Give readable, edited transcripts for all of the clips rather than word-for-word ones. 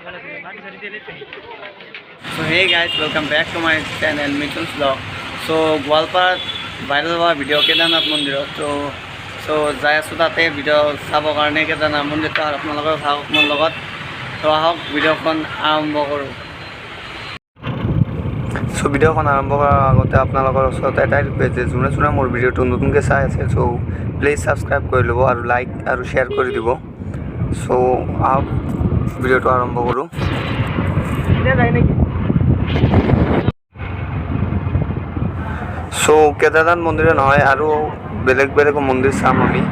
So hey guys, welcome back to my channel Mithun's vlog. So Goalpara viral hour video Kedernath mondir. So jai asu tate video sabo karone Kedernath mondir to apnalokor bhag mon logot. So ahok video kon arambho koru. So video kon arambho korar agote apnalokor osorot etai request je june june mor video to notun ke sai ase. So please subscribe kori lobo aru like aru share kori dibo. So ahok video to arambho koru. So Kedernath mondir নহয় আৰু বেলেগ বেলেগ মন্দিৰ চাম আমি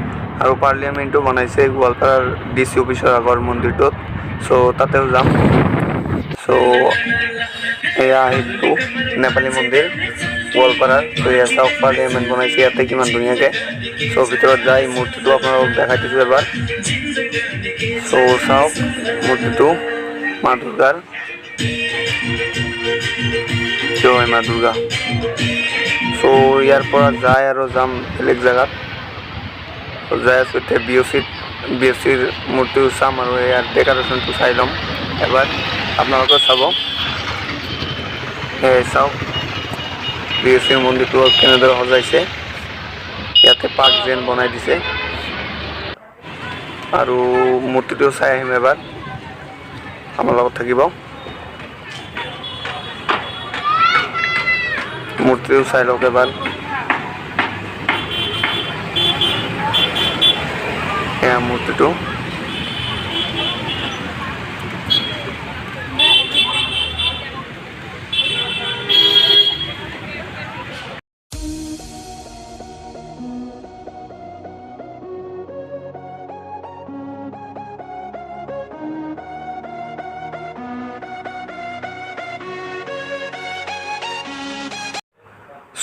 আৰু পাৰ্লিয়ামেন্টও বনাইছে গোৱালপাৰাৰ ডিসি অফিসৰ আগৰ মন্দিৰটোত সো তাতেও যাম সো এয়া হেতু নেপালী মন্দিৰ গোৱালপাৰাৰ তো এয়া চাওক পাৰ্লিয়ামেন্ট বনাইছে ইয়াতে কিমান ধুনীয়াকে সো ভিতৰত যাই মূৰ্তিটো আপোনালোকক দেখাই দিছো এবাৰ সো চাওক মূৰ্তিটো মা দুৰ্গাৰ জয় মা দুৰ্গা So ইয়াৰ পৰা যায় আৰু যাম বেলেগ জায়গাত যায় আছে বিএসিৰ মূৰ্তি চাম আৰু ইয়াৰ ডেকোৰেশনটো চাই লম এবাৰ আপোনালোকে চাব চাওক বিএসিৰ মন্দিৰটো কেনেদৰে সজাইছে ইয়াতে পাৰ্ক যেন বনাই দিছে আৰু মূৰ্তিটো চাই আহিম এবাৰ আমাৰ লগত থাকিব মূৰ্তিটো চাই লওক এবাৰ এয়া মূৰ্তিটো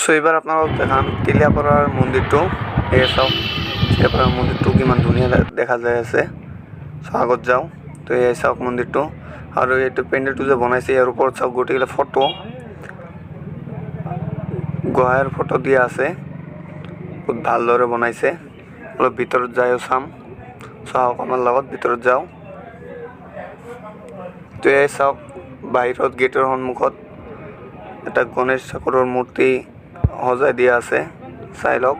So এবাৰ আপোনালোকক দেখাম তিলিয়াপাৰাৰ মন্দিৰটো এই চাওক তিলিয়াপাৰাৰ মন্দিৰটো কিমান ধুনীয়া দেখা যায় আছে আগত যাওঁ তো এই চাওক মন্দিৰটো আৰু এইটো পেণ্ডেলটো যে বনাইছে ইয়াৰ ওপৰত চাওক গোটেইকেইটা ফটো গোহাঁইৰ ফটো দিয়া আছে বহুত ভালদৰে বনাইছে অলপ ভিতৰত যায়ও চাম চাওক আমাৰ লগত ভিতৰত যাওঁ তো এই চাওক বাহিৰত গেটৰ সন্মুখত এটা গণেশ ঠাকুৰৰ মূৰ্তি সজাই দিয়া আছে চাই লওক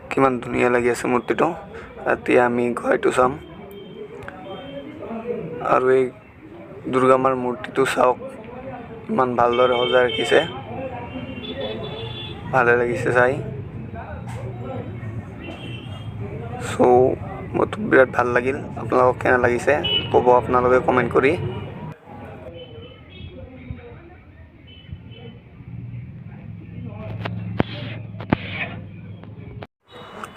কিমান ধুনীয়া লাগি আছে মূৰ্তিটো এতিয়া আমি ঘৰটো চাম আৰু এই দুৰ্গা মাৰ মূৰ্তিটো চাওক ইমান ভালদৰে সজাই ৰাখিছে ভালে লাগিছে চাই সো মোৰটো বিৰাট ভাল লাগিল আপোনালোকক কেনে লাগিছে ক'ব আপোনালোকে কমেন্ট কৰি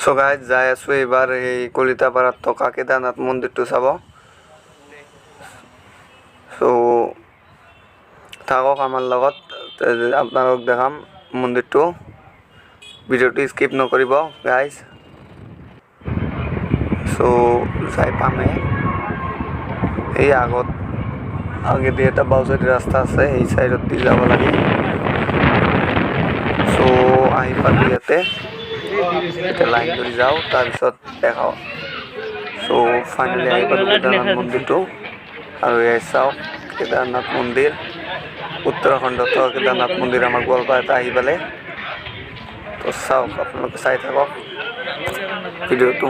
So guys যাই আছো এবাৰ এই কলিতাপাৰাত থকা কেদাৰনাথ মন্দিৰটো চাব সো থাকক আমাৰ লগত আপোনালোকক দেখাম মন্দিৰটো ভিডিঅ'টো স্কিপ নকৰিব গাইজ সো যাই পামে এই আগত আগে দিয়ে এটা বাউচাইড ৰাস্তা আছে এই সাইডত দি যাব লাগে সো আহি পালো ইয়াতে লাইন ধৰি যাওঁ তাৰপিছত দেখাওঁ সো ফাইনেলি আহি পালোঁ কেদাৰনাথ মন্দিৰটো আৰু এই চাওক কেদাৰনাথ মন্দিৰ উত্তৰাখণ্ডত কেদাৰনাথ মন্দিৰ আমাৰ গোৱালপাৰাত আহি পালে তো চাওক আপোনালোকে চাই থাকক ভিডিঅ'টো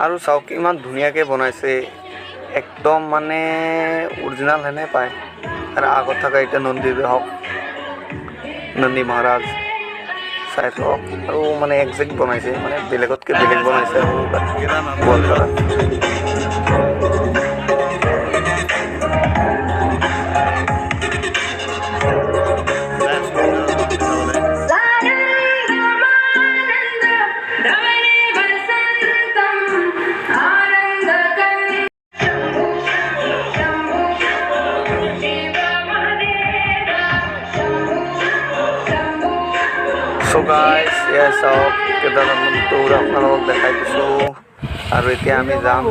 আৰু চাওক ইমান ধুনীয়াকৈ বনাইছে একদম মানে অৰিজিনাল হেনে পায় আৰু আগত থকা এটা নন্দী হওক নন্দী মহাৰাজ চাই থাকক আৰু মানে একজেক্ট বনাইছে মানে বেলেগতকৈ বেলেগ বনাইছে আৰু Goalpara So guys, yes, so Kedernath tour আপনাৰা দেখাই দিছো আৰু এতিয়া আমি যাম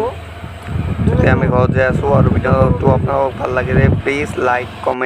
এতিয়া আমি ঘৰত যাই আছোঁ আৰু ভিডিঅ'টো আপোনালোকক ভাল লাগিলে প্লিজ লাইক কমেণ্ট